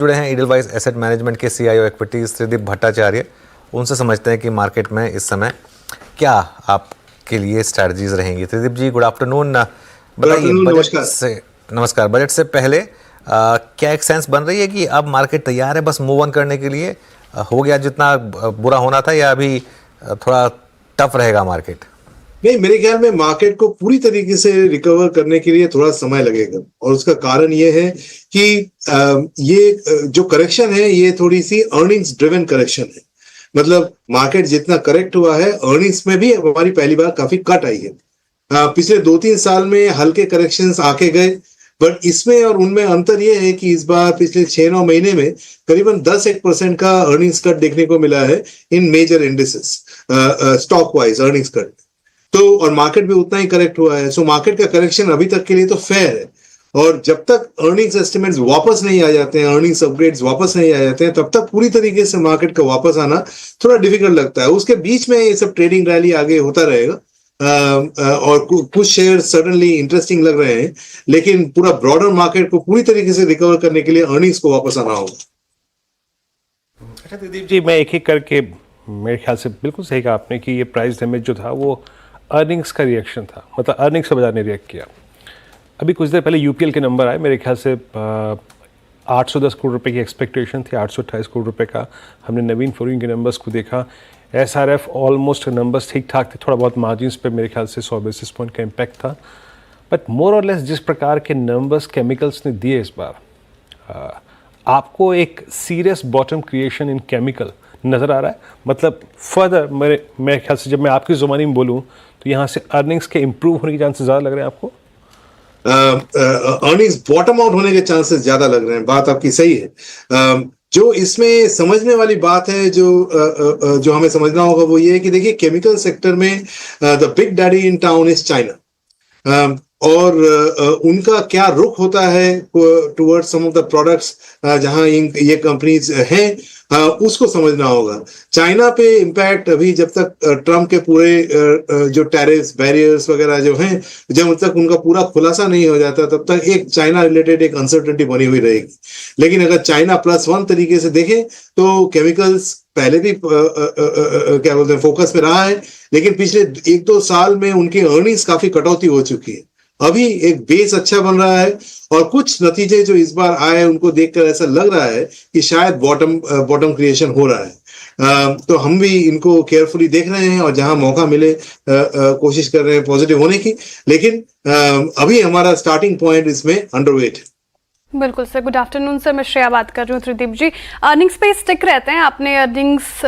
जुड़े हैं Edelweiss asset management के सीईओ इक्विटीज त्रिदीप भट्टाचार्य। उनसे समझते हैं कि मार्केट में इस समय क्या आपके लिए स्ट्रैटेजीज रहेंगी। त्रिदीप जी, गुड आफ्टरनून। बताइए, बजट से नमस्कार। बजट से पहले क्या एक सेंस बन रही है कि अब मार्केट तैयार है बस मूव ऑन करने के लिए? हो गया जितना बुरा होना था, या अभी थोड़ा टफ रहेगा मार्केट? नहीं, मेरे ख्याल में मार्केट को पूरी तरीके से रिकवर करने के लिए थोड़ा समय लगेगा, और उसका कारण ये है कि ये जो करेक्शन है ये थोड़ी सी अर्निंग्स ड्रिवन करेक्शन है। मतलब मार्केट जितना करेक्ट हुआ है, अर्निंग्स में भी हमारी पहली बार काफी कट आई है। पिछले 2-3 साल में हल्के करेक्शंस आके गए, बट इसमें और उनमें अंतर यह है कि इस बार पिछले 6-9 महीने में करीबन 10% का अर्निंग्स कट देखने को मिला है in major indices, stock wise earnings cut. तो और मार्केट भी उतना ही करेक्ट हुआ है। सो मार्केट का करेक्शन अभी तक के लिए तो फेयर है, और जब तक अर्निंग्स एस्टिमेट्स वापस नहीं आ जाते हैं, अर्निंग्स अपग्रेड्स वापस नहीं आ जाते हैं, तब तक पूरी तरीके से मार्केट का वापस आना थोड़ा डिफिकल्ट लगता है। उसके बीच में ये सब ट्रेडिंग रैली आगे होता रहेगा, और कुछ शेयर सडनली इंटरेस्टिंग लग रहे हैं, लेकिन पूरा ब्रॉडर मार्केट को पूरी तरीके से रिकवर करने के लिए अर्निंग्स को वापस आना होगा। अच्छा त्रिदीप जी, मैं एक एक करके, मेरे ख्याल से बिल्कुल सही कहा आपने कि ये प्राइस डैमेज जो था वो अर्निंग्स का रिएक्शन था, मतलब अर्निंग्स से बाजार ने रिएक्ट किया। अभी कुछ देर पहले यूपीएल के नंबर आए, मेरे ख्याल से 810 करोड़ रुपए की एक्सपेक्टेशन थी, 828 करोड़ रुपए का हमने नवीन फ्लोरिंग के नंबर्स को देखा। एसआरएफ ऑलमोस्ट नंबर्स ठीक ठाक थे, थोड़ा बहुत मार्जिन्स पे मेरे ख्याल से 100 बेसिस पॉइंट का इम्पैक्ट था, बट मोर और लेस जिस प्रकार के नंबर्स केमिकल्स ने दिए इस बार, आपको एक सीरियस बॉटम क्रिएशन इन केमिकल नज़र आ रहा है? मतलब फर्दर मेरे ख्याल से जब मैं आपकी ज़ुबानी में बोलूँ तो यहाँ से अर्निंग्स के इम्प्रूव होने के चांसेस ज़्यादा लग रहे हैं आपको? अर्निंग्स बॉटम आउट होने के चांसेस ज्यादा लग रहे हैं, बात आपकी सही है। जो इसमें समझने वाली बात है, जो हमें समझना होगा वो ये है कि देखिए, केमिकल सेक्टर में the big daddy in town is China, और उनका क्या रुख होता है towards some of the products जहां ये कंपनीज हैं, उसको समझना होगा। चाइना पे इम्पैक्ट अभी जब तक ट्रम्प के पूरे जो टैरिफ्स बैरियर्स वगैरह जो हैं, जब तक उनका पूरा खुलासा नहीं हो जाता, तब तक एक चाइना रिलेटेड एक अनसर्टेनिटी बनी हुई रहेगी। लेकिन अगर चाइना +1 तरीके से देखें तो केमिकल्स पहले भी क्या बोलते हैं फोकस में रहा है, लेकिन पिछले 1-2 साल में उनकी अर्निंग्स काफी कटौती हो चुकी है। अभी एक बेस अच्छा बन रहा है, और कुछ नतीजे जो इस बार आए उनको देखकर ऐसा लग रहा है कि शायद बॉटम क्रिएशन हो रहा है। तो हम भी इनको केयरफुली देख रहे हैं, और जहां मौका मिले कोशिश कर रहे हैं पॉजिटिव होने की, लेकिन अभी हमारा स्टार्टिंग पॉइंट इसमें अंडरवेट है। बिल्कुल सर, गुड आफ्टरनून सर, मैं श्रेया बात कर रही हूँ। त्रिदीप जी, अर्निंग्स पे स्टिक रहते हैं। आपने अर्निंग्स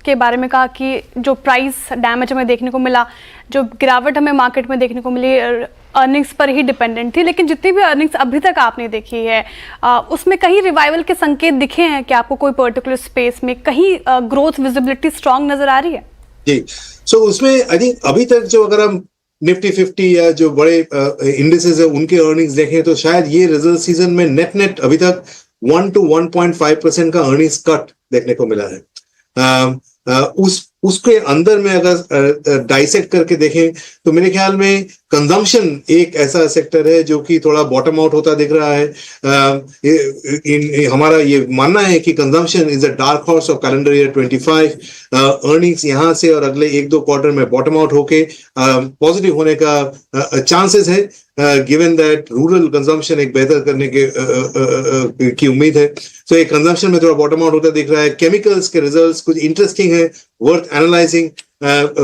के बारे में कहा कि जो प्राइस डैमेज हमें देखने को मिला, जो गिरावट हमें मार्केट में देखने को मिली, अर्निंग्स पर ही डिपेंडेंट थी, लेकिन जितनी भी अर्निंग्स अभी तक आपने देखी है उसमें कहीं रिवाइवल के संकेत दिखे हैं कि आपको कोई पर्टिकुलर स्पेस में कहीं ग्रोथ विजिबिलिटी स्ट्रांग नजर आ रही है? जी, सो उसमें आई थिंक अभी तक जो अगर हम निफ्टी 50 या जो बड़े इंडिसेस है उनके अर्निंग्स देखें, तो शायद ये रिजल्ट सीजन में नेट अभी तक 1 to 1.5% का अर्निंग्स कट देखने को मिला है। उसके अंदर में अगर डाइसेक्ट करके देखें तो मेरे ख्याल में कंजम्पशन एक ऐसा सेक्टर है जो कि थोड़ा बॉटम आउट होता दिख रहा है। हमारा ये मानना है कि consumption is a dark horse of calendar year 25। Earnings यहाँ से और अगले 1-2 क्वार्टर में बॉटम आउट होके पॉजिटिव होने का चांसेस है, गिवन दैट रूरल कंजम्पशन एक बेहतर करने की उम्मीद है। तो एक कंजम्पशन में थोड़ा बॉटम आउट होता दिख रहा है। केमिकल्स के रिजल्ट्स कुछ इंटरेस्टिंग है, worth analysing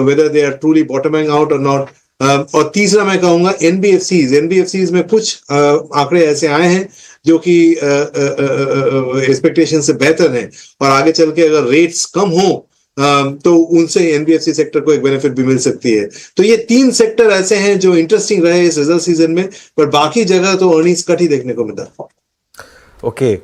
whether they are truly bottoming out or not। और तीसरा मैं कहूंगा एनबीएफसीज में कुछ आंकड़े ऐसे आए हैं जो कि एक्सपेक्टेशन से बेहतर हैं, और आगे चल के अगर रेट्स कम हो तो उनसे एनबीएफसी सेक्टर को एक बेनिफिट भी मिल सकती है। तो ये 3 सेक्टर ऐसे हैं जो इंटरेस्टिंग रहे इस रिजल्ट सीजन में, पर बाकी जगह तो अर्निंग्स कट ही देखने को मिला। ओके,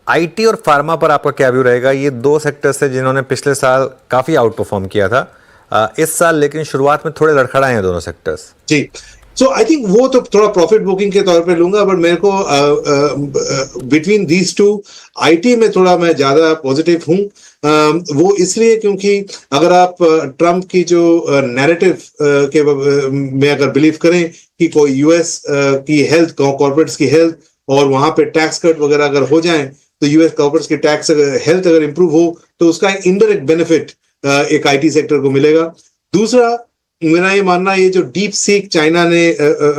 आईटी और फार्मा पर आपका क्या व्यू रहेगा? ये 2 सेक्टर्स थे जिन्होंने पिछले साल काफी आउट परफॉर्म किया था इस साल, लेकिन शुरुआत में थोड़े लड़खड़ाए हैं दोनों sectors. Ji, so I think वो तो थोड़ा प्रॉफिट बुकिंग के तौर पे लूंगा, बट मेरे को बिटवीन दीज 2 आईटी में थोड़ा मैं ज्यादा पॉजिटिव हूं। वो इसलिए क्योंकि अगर आप ट्रम्प की जो नैरेटिव के में अगर बिलीव करें कि कोई यूएस की हेल्थ, कॉर्पोरेट्स की हेल्थ और वहां पे टैक्स कट वगैरह अगर हो जाए तो यूएस कॉर्पोरेट्स की टैक्स हेल्थ अगर इंप्रूव हो तो उसका इनडायरेक्ट बेनिफिट एक आईटी सेक्टर को मिलेगा। दूसरा, मेरा ये मानना, ये जो डीप सीक चाइना ने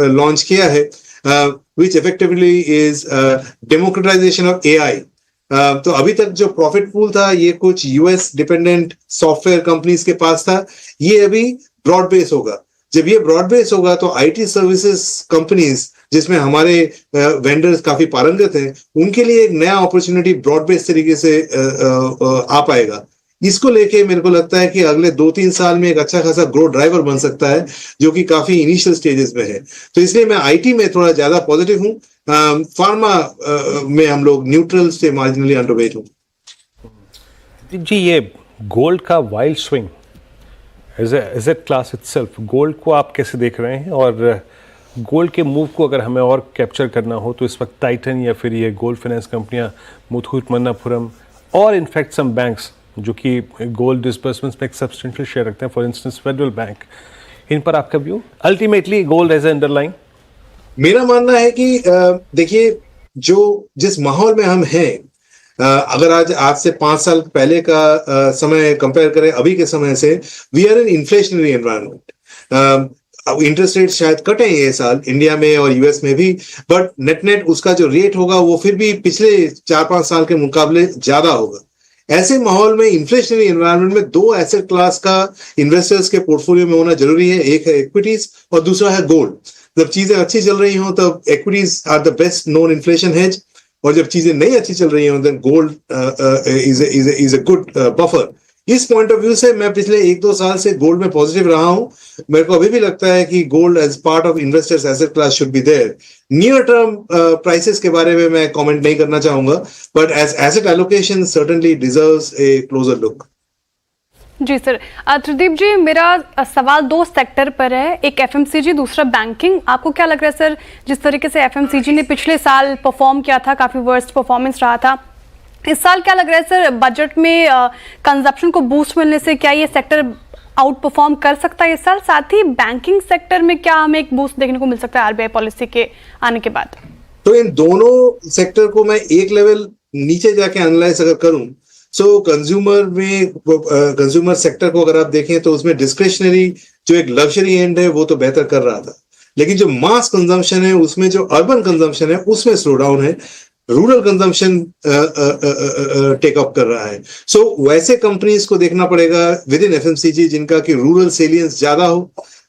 लॉन्च किया है, which effectively is democratization of AI. तो अभी तक जो प्रॉफिट पूल था ये कुछ यूएस डिपेंडेंट सॉफ्टवेयर कंपनीज के पास था, ये अभी ब्रॉड बेस होगा। जब ये ब्रॉड बेस होगा तो आईटी सर्विसेज कंपनीज जिसमें हमारे वेंडर्स काफी पारंगत हैं, उनके लिए एक नया अपॉर्चुनिटी ब्रॉड बेस तरीके से आ पाएगा। इसको लेके मेरे को लगता है कि अगले 2-3 साल में एक अच्छा खासा ग्रोथ ड्राइवर बन सकता है, जो कि काफी इनिशियल स्टेजेस में है। तो इसलिए मैं आईटी में थोड़ा ज्यादा पॉजिटिव हूँ। फार्मा में हम लोग न्यूट्रल से मार्जिनली अंडरवेट हूँ। जी, ये गोल्ड का wild swing as a class itself, gold को आप कैसे देख रहे हैं? और गोल्ड के मूव को अगर हमें और कैप्चर करना हो तो इस वक्त टाइटन या फिर ये गोल्ड फाइनेंस कंपनियां, मुथूट मन्नापुरम और इनफैक्ट सम बैंक्स जो कि गोल्ड डिस्बर्समेंट्स में एक सब्सटेंशियल शेयर रखते हैं, फॉर इंस्टेंस फेडरल बैंक, इन पर आपका view? Ultimately gold as a underline. मेरा मानना है कि देखिए, जो जिस माहौल में हम हैं, अगर आज से 5 साल पहले का समय कंपेयर करें अभी के समय से, we are in inflationary environment. Interest rate शायद कटे ये साल इंडिया में और यूएस में भी, बट नेट नेट उसका जो रेट होगा वो फिर भी पिछले 4-5 साल के मुकाबले ज्यादा होगा। ऐसे माहौल में, इन्फ्लेशनरी एनवायरनमेंट में, 2 एसेट क्लास का इन्वेस्टर्स के पोर्टफोलियो में होना जरूरी है। एक है इक्विटीज और दूसरा है गोल्ड। जब चीजें अच्छी चल रही हो तब equities are the best non inflation hedge, और जब चीजें नहीं अच्छी चल रही हो then gold is a good buffer. इस पॉइंट ऑफ व्यू से मैं पिछले 1-2 साल से गोल्ड में पॉजिटिव रहा हूं। मेरे को अभी भी लगता है कि gold as part of investors asset class should be there. Near term prices के बारे में मैं कमेंट नहीं करना चाहूंगा, but as asset allocation certainly deserves a closer look. जी सर। त्रिदीप जी, मेरा सवाल 2 सेक्टर पर है, एक एफएमसीजी, दूसरा बैंकिंग। आपको क्या लग रहा है सर, जिस तरीके से एफएमसीजी ने पिछले साल परफॉर्म किया था, काफी वर्स्ट परफॉर्मेंस रहा था, इस साल क्या लग रहा है सर, बजट में कंजप्शन को बूस्ट मिलने से क्या ये सेक्टर आउट परफॉर्म कर सकता है इस साल? साथ ही बैंकिंग सेक्टर में क्या हमें एक बूस्ट देखने को मिल सकता है आरबीआई पॉलिसी के आने के बाद? तो इन दोनों सेक्टर को मैं एक लेवल नीचे जाके एनालाइज अगर करूं, सो कंज्यूमर सेक्टर को अगर आप देखें तो उसमें डिस्क्रिशनरी जो एक लग्जरी एंड है वो तो बेहतर कर रहा था, लेकिन जो मास कंजम्पशन है उसमें, जो अर्बन कंजम्पशन है उसमें स्लो डाउन है। रूरल कंजम्पशन टेक अप कर रहा है। सो वैसे कंपनीज को देखना पड़ेगा विद इन एफएमसीजी जिनका कि रूरल सेलियंस ज्यादा हो,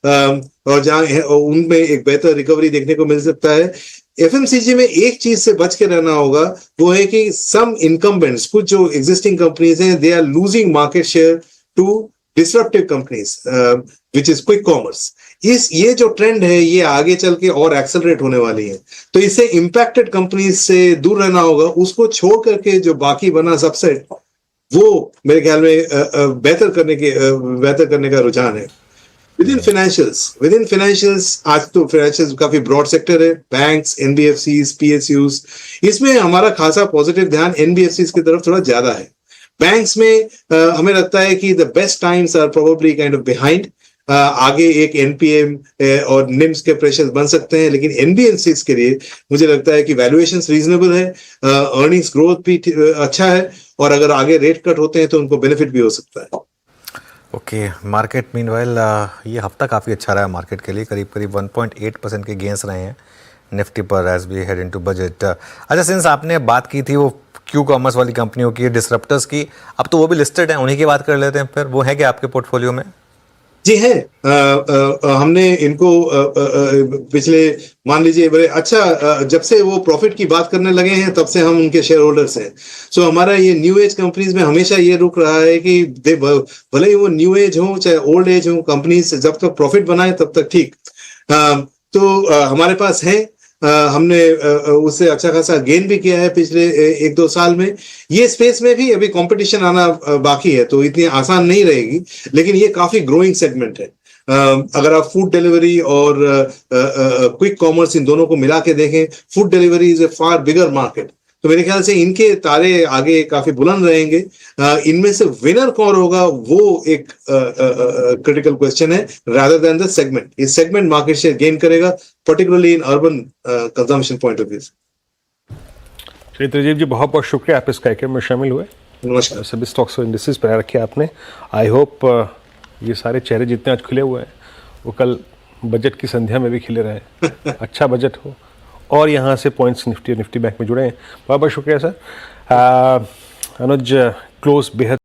और जहां उनमें एक बेहतर रिकवरी देखने को मिल सकता है। एफएमसीजी में एक चीज से बच के रहना होगा, वो है कि सम इनकम्बेंट्स, कुछ जो एग्जिस्टिंग कंपनीज हैं, they are losing market share to disruptive companies which is quick commerce. ये जो ट्रेंड है ये आगे चल के और एक्सेलरेट होने वाली है, तो इससे इंपैक्टेड कंपनीज से दूर रहना होगा। उसको छोड़ करके जो बाकी बना सबसेट, वो मेरे ख्याल में बेहतर करने का रुझान है। विद इन फाइनेंशियल्स, आज तो फाइनेंशियल्स काफी ब्रॉड सेक्टर है, बैंक्स, एनबीएफसीज, पीएसयूज, इसमें हमारा खासा पॉजिटिव ध्यान एनबीएफसीज की तरफ थोड़ा ज्यादा है। बैंक्स में हमें लगता है कि the best times are probably kind of behind. आगे एक एनपीएम और निम्स के प्रेशर्स बन सकते हैं, लेकिन एनबीएफसीज के लिए मुझे लगता है कि वैल्यूएशंस रीजनेबल है, अर्निंग्स ग्रोथ भी अच्छा है, और अगर आगे रेट कट होते हैं तो उनको बेनिफिट भी हो सकता है। ओके, मार्केट मीनवाइल ये हफ्ता काफ़ी अच्छा रहा है मार्केट के लिए, करीब 1.8% के गेंस रहे हैं निफ्टी पर as we head into budget. अच्छा, सिंस आपने बात की थी वो क्यू कॉमर्स वाली कंपनियों की, डिसरप्टर्स की, अब तो वो भी लिस्टेड हैं, उन्हीं की बात कर लेते हैं फिर। वो है क्या आपके पोर्टफोलियो में? जी है। हमने इनको पिछले, मान लीजिए, बड़े अच्छा, जब से वो प्रॉफिट की बात करने लगे हैं तब से हम उनके शेयर होल्डर्स हैं। सो हमारा ये न्यू एज कंपनीज में हमेशा ये रुक रहा है कि भले ही वो न्यू एज हो चाहे ओल्ड एज हो, कंपनीज जब तक प्रॉफिट बनाए तब तक ठीक। तो हमारे पास है, हमने उससे अच्छा खासा गेन भी किया है पिछले 1-2 साल में। ये स्पेस में भी अभी कंपटीशन आना बाकी है, तो इतनी आसान नहीं रहेगी, लेकिन ये काफी ग्रोइंग सेगमेंट है। अगर आप फूड डिलीवरी और क्विक कॉमर्स इन दोनों को मिला के देखें, food delivery is a far bigger market, तो मेरे ख्याल से इनके तारे आगे काफी बुलंद रहेंगे। इनमें से विनर कौन होगा वो एक क्रिटिकल क्वेश्चन है, रादर देन द सेगमेंट। इस सेगमेंट मार्केट शेयर गेन करेगा, particularly in urban consumption point of view. चलिए त्रिदीप जी, बहुत बहुत शुक्रिया आप इस कार्यक्रम में शामिल हुए। नमस्कार। सभी स्टॉक्स और इंडस्ट्रीज पर रखे आपने। आई होप ये सारे चेहरे जितने आज खुले हुए हैं वो कल बजट की संध्या में भी खिले रहे। अच्छा बजट हो और यहाँ से पॉइंट्स निफ्टी और निफ्टी बैंक में जुड़े हैं। बहुत बहुत शुक्रिया सर। अनुज, क्लोज बेहद